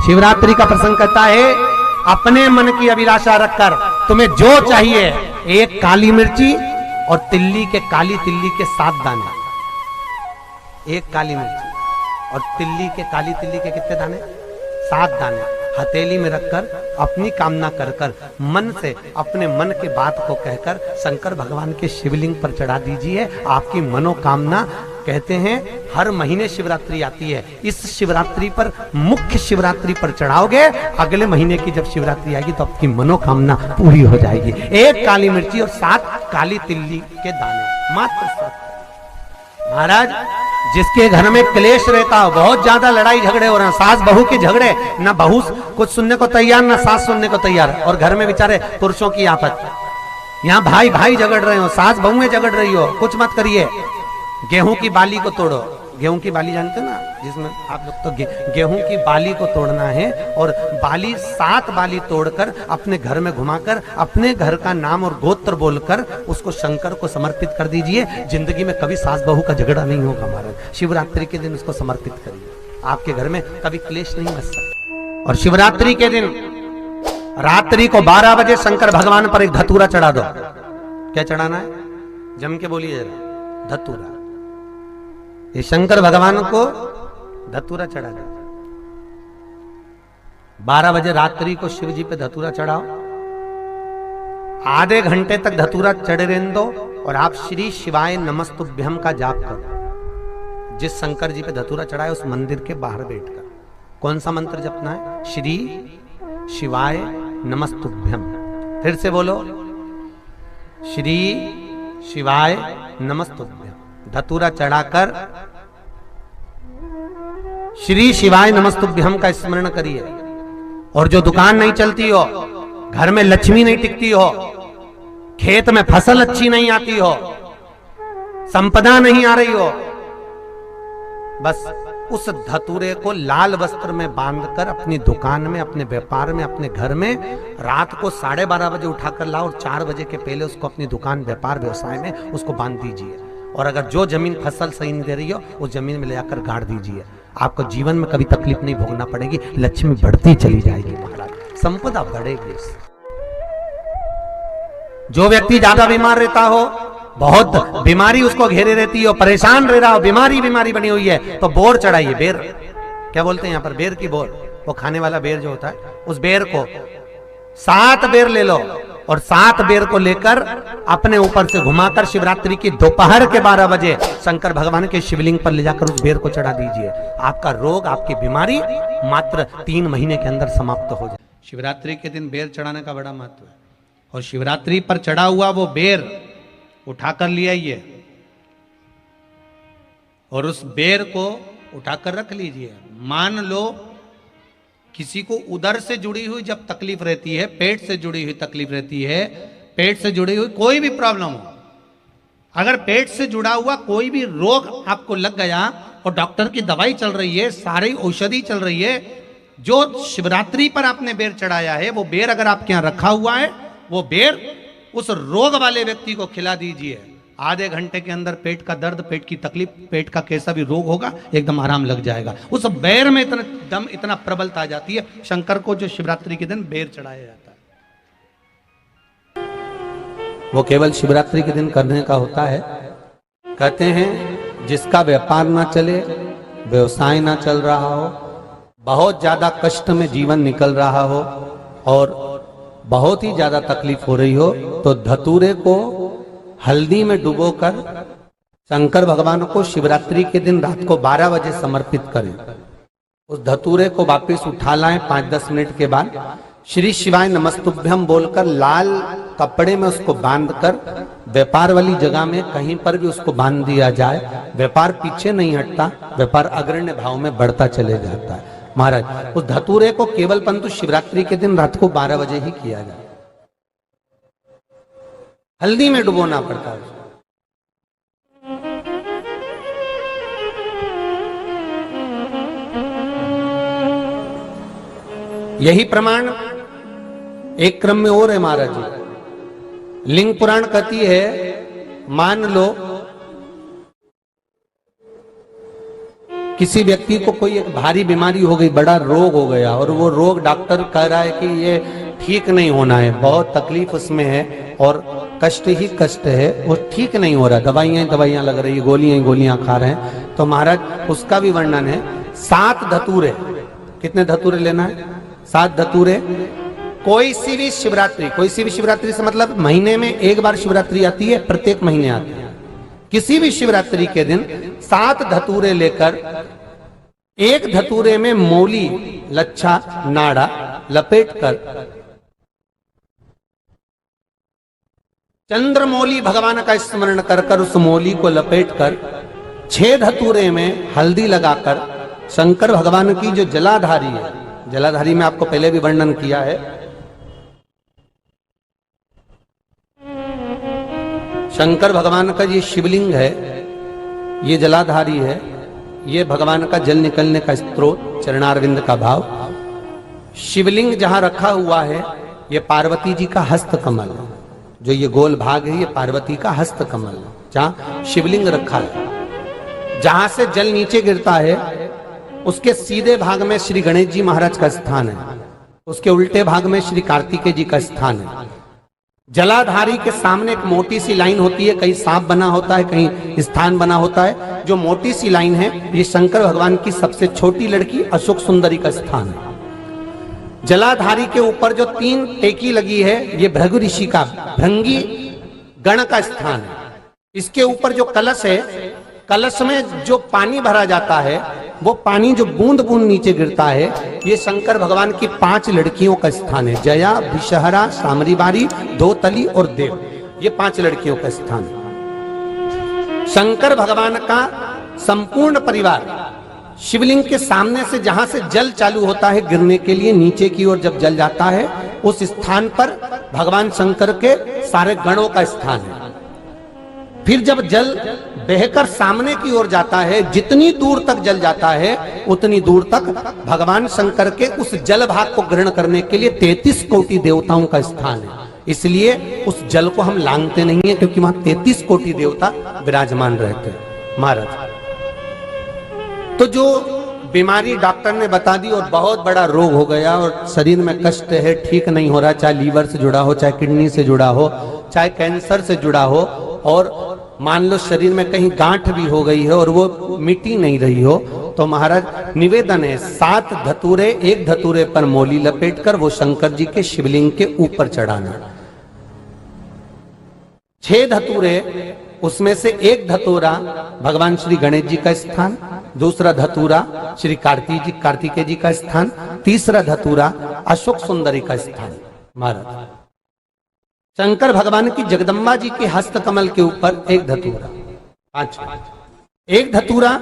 शिवरात्रि का प्रसंग कहता है, अपने मन की अभिलाषा रखकर तुम्हें जो चाहिए, एक काली मिर्ची और काली तिल्ली के 7 दाने। एक काली मिर्ची और काली तिल्ली के कितने दाने? 7 दाने हथेली में रखकर अपनी कामना कर कर मन से अपने मन की बात को कहकर शंकर भगवान के शिवलिंग पर चढ़ा दीजिए। आपकी मनोकामना, कहते हैं हर महीने शिवरात्रि आती है, इस शिवरात्रि पर, मुख्य शिवरात्रि पर चढ़ाओगे, अगले महीने की जब शिवरात्रि आएगी तो आपकी मनोकामना पूरी हो जाएगी। एक काली मिर्ची और 7 काली तिल्ली के दाने, मात्र 7। महाराज, जिसके घर में क्लेश रहता हो, बहुत ज्यादा लड़ाई झगड़े हो रहे हैं, सास बहू के झगड़े, ना बहू कुछ सुनने को तैयार ना सास सुनने को तैयार, और घर में बेचारे पुरुषों की आफत, यहाँ भाई भाई झगड़ रहे हो, सास बहुएं झगड़ रही हो, कुछ मत करिए। गेहूं की बाली को तोड़ो। गेहूं की बाली जानते ना, जिसमें आप लोग तो गेहूं की बाली को तोड़ना है, और बाली 7 बाली तोड़कर अपने घर में घुमाकर अपने घर का नाम और गोत्र बोलकर उसको शंकर को समर्पित कर दीजिए। जिंदगी में कभी सास बहू का झगड़ा नहीं होगा महाराज। शिवरात्रि के दिन उसको समर्पित करिए, आपके घर में कभी क्लेश नहीं बच सकता। और शिवरात्रि के दिन रात्रि को 12 बजे शंकर भगवान पर एक धतूरा चढ़ा दो। क्या चढ़ाना है? जम के बोलिए जरा। धतूरा। ये शंकर भगवान को धतूरा चढ़ा दो। 12 बजे रात्रि को शिव जी पे धतूरा चढ़ाओ। आधे घंटे तक धतूरा चढ़े रहने दो और आप श्री शिवाय नमस्तुभ्यम का जाप करो। जिस शंकर जी पे धतूरा चढ़ाए उस मंदिर के बाहर बैठकर कौन सा मंत्र जपना है? श्री शिवाय नमस्तुभ्यम। फिर से बोलो, श्री शिवाय नमस्तुभ्यम। धतूरा चढ़ाकर श्री शिवाय नमस्तुभ्यम का स्मरण करिए। और जो दुकान नहीं चलती हो, घर में लक्ष्मी नहीं टिकती हो, खेत में फसल अच्छी नहीं आती हो, संपदा नहीं आ रही हो, बस उस धतूरे को लाल वस्त्र में बांधकर अपनी दुकान में, अपने व्यापार में, अपने घर में रात को 12:30 बजे उठाकर लाओ और 4 बजे के पहले उसको अपनी दुकान, व्यापार, व्यवसाय में उसको बांध दीजिए। और अगर जो जमीन फसल सही नहीं दे रही हो, उस जमीन में ले जाकर गाड़ दीजिए। आपको जीवन में कभी तकलीफ नहीं भोगना पड़ेगी, लक्ष्मी बढ़ती चली जाएगी महाराज, संपदा बढ़ेगी। जो व्यक्ति ज्यादा बीमार रहता हो, बहुत बीमारी उसको घेरे रहती हो, परेशान रह रहा हो, बीमारी बनी हुई है, तो बोर चढ़ाइए। बेर, क्या बोलते हैं यहाँ पर? बेर की बोर, वो खाने वाला बेर जो होता है, उस बेर को 7 बेर ले लो और 7 बेर को लेकर अपने ऊपर से घुमाकर शिवरात्रि की दोपहर के 12 बजे शंकर भगवान के शिवलिंग पर ले जाकर उस बेर को चढ़ा दीजिए। आपका रोग, आपकी बीमारी मात्र 3 महीने के अंदर समाप्त हो जाए। शिवरात्रि के दिन बेर चढ़ाने का बड़ा महत्व है। और शिवरात्रि पर चढ़ा हुआ वो बेर उठाकर ले आइए और उस बेर को उठाकर रख लीजिए। मान लो किसी को उदर से जुड़ी हुई जब तकलीफ रहती है, पेट से जुड़ी हुई तकलीफ रहती है, पेट से जुड़ी हुई कोई भी प्रॉब्लम हो, अगर पेट से जुड़ा हुआ कोई भी रोग आपको लग गया और डॉक्टर की दवाई चल रही है, सारी औषधि चल रही है, जो शिवरात्रि पर आपने बेर चढ़ाया है, वो बेर अगर आपके यहाँ रखा हुआ है, वो बेर उस रोग वाले व्यक्ति को खिला दीजिए। आधे घंटे के अंदर पेट का दर्द, पेट की तकलीफ, पेट का कैसा भी रोग होगा, एकदम आराम लग जाएगा। उस बेर में इतना प्रबलता आ जाती है शंकर को, जो शिवरात्रि के दिन बेर चढ़ाया जाता है। वो केवल शिवरात्रि के दिन करने का होता है। कहते हैं जिसका व्यापार ना चले, व्यवसाय ना चल रहा हो, बहुत ज्यादा कष्ट में जीवन निकल रहा हो और बहुत ही ज्यादा तकलीफ हो रही हो, तो धतूरे को हल्दी में डुबोकर शंकर भगवान को शिवरात्रि के दिन रात को 12 बजे समर्पित करें। उस धतूरे को वापस उठा लाएं 5-10 मिनट के बाद, श्री शिवाय नमस्तुभ्यम बोलकर लाल कपड़े में उसको बांधकर व्यापार वाली जगह में कहीं पर भी उसको बांध दिया जाए। व्यापार पीछे नहीं हटता, व्यापार अग्रण्य भाव में बढ़ता चले जाता है। महाराज, उस धतूरे को केवल परंतु शिवरात्रि के दिन रात को 12 बजे ही किया जाए। हल्दी में डुबोना पड़ता है। यही प्रमाण एक क्रम में और है महाराज जी। लिंग पुराण कहती है, मान लो किसी व्यक्ति को कोई एक भारी बीमारी हो गई, बड़ा रोग हो गया, और वो रोग डॉक्टर कह रहा है कि ये ठीक नहीं होना है, बहुत तकलीफ उसमें है और कष्ट ही कष्ट है, वो ठीक नहीं हो रहा, दवाइयां लग रही, गोलियां खा रहे हैं, तो महाराज उसका भी वर्णन है। 7 धतूरे, कितने धतूरे लेना है? 7 धतूरे। कोई सी भी शिवरात्रि से मतलब महीने में एक बार शिवरात्रि आती है, प्रत्येक महीने आती है। किसी भी शिवरात्रि के दिन 7 धतूरे लेकर, एक धतूरे में मौली, लच्छा, नाड़ा लपेटकर, चंद्रमौली भगवान का स्मरण कर उस मौली को लपेटकर, 6 धतूरे में हल्दी लगाकर, शंकर भगवान की जो जलाधारी है, जलाधारी में आपको पहले भी वर्णन किया है, शंकर भगवान का ये शिवलिंग है, ये जलाधारी है, ये भगवान का जल निकलने का स्रोत, चरणारविंद का भाव। शिवलिंग जहां रखा हुआ है, ये पार्वती जी का हस्त कमल है, जो ये गोल भाग है, ये पार्वती का हस्त कमल है, जहां शिवलिंग रखा है। जहां से जल नीचे गिरता है, उसके सीधे भाग में श्री गणेश जी महाराज का स्थान है, उसके उल्टे भाग में श्री कार्तिकेय जी का स्थान है। जलाधारी के सामने एक मोटी सी लाइन होती है, कहीं सांप बना होता है, कहीं स्थान बना होता है। जो मोटी सी लाइन है, ये शंकर भगवान की सबसे छोटी लड़की अशोक सुंदरी का स्थान है। जलाधारी के ऊपर जो 3 टेकी लगी है, ये भृगु ऋषि का, भृंगी गण का स्थान है। इसके ऊपर जो कलश है, कलश में जो पानी भरा जाता है, वो पानी जो बूंद बूंद नीचे गिरता है, ये शंकर भगवान की 5 लड़कियों का स्थान है। जया, विषहरा, सामरीबारी, धोतली और देव, ये 5 लड़कियों का स्थान है। शंकर भगवान का संपूर्ण परिवार शिवलिंग के सामने से, जहां से जल चालू होता है गिरने के लिए, नीचे की ओर जब जल जाता है, उस स्थान पर भगवान शंकर के सारे गणों का स्थान है। फिर जब जल बहकर सामने की ओर जाता है, जितनी दूर तक जल जाता है, उतनी दूर तक भगवान शंकर के उस जल भाग को ग्रहण करने के लिए 33 कोटि देवताओं का स्थान है। इसलिए उस जल को हम लांघते नहीं है, क्योंकि वहां 33 कोटि देवता विराजमान रहते हैं महाराज। तो जो बीमारी डॉक्टर ने बता दी और बहुत बड़ा रोग हो गया और शरीर में कष्ट है, ठीक नहीं हो रहा, चाहे लीवर से जुड़ा हो, चाहे किडनी से जुड़ा हो, चाहे कैंसर से जुड़ा हो, और मान लो शरीर में कहीं गांठ भी हो गई है और वो मिटी नहीं रही हो, तो महाराज निवेदन है 7 धतूरे, एक धतूरे पर मौली लपेटकर वो शंकर जी के शिवलिंग के ऊपर चढ़ाना। 6 धतूरे, उसमें से एक धतूरा भगवान श्री गणेश जी का स्थान, दूसरा धतूरा श्री कार्तिकेय जी का स्थान, तीसरा धतूरा अशोक सुंदरी का स्थान। महाराज शंकर भगवान की जगदम्बा जी के हस्त कमल के ऊपर एक धतूरा, 5, एक धतूरा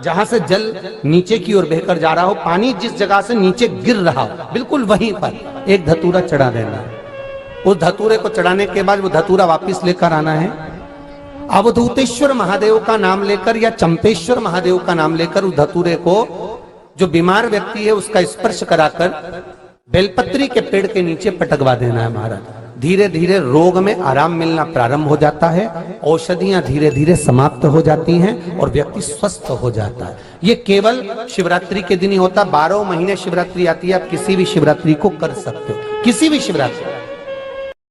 जहां से जल नीचे की ओर बहकर जा रहा हो, पानी जिस जगह से नीचे गिर रहा हो, बिल्कुल वहीं पर एक धतूरा चढ़ा देना है। उस धतूरे को चढ़ाने के बाद वो धतूरा वापस लेकर आना है। अवधूतेश्वर महादेव का नाम लेकर या चंपेश्वर महादेव का नाम लेकर उस धतूरे को, जो बीमार व्यक्ति है उसका स्पर्श कराकर बेलपत्री के पेड़ के नीचे पटकवा देना है महाराज। धीरे धीरे रोग में आराम मिलना प्रारंभ हो जाता है, औषधियां धीरे धीरे समाप्त हो जाती हैं और व्यक्ति स्वस्थ हो जाता है। ये केवल शिवरात्रि के दिन ही होता, 12 महीने शिवरात्रि आती है, आप किसी भी शिवरात्रि को कर सकते हो, किसी भी शिवरात्रि।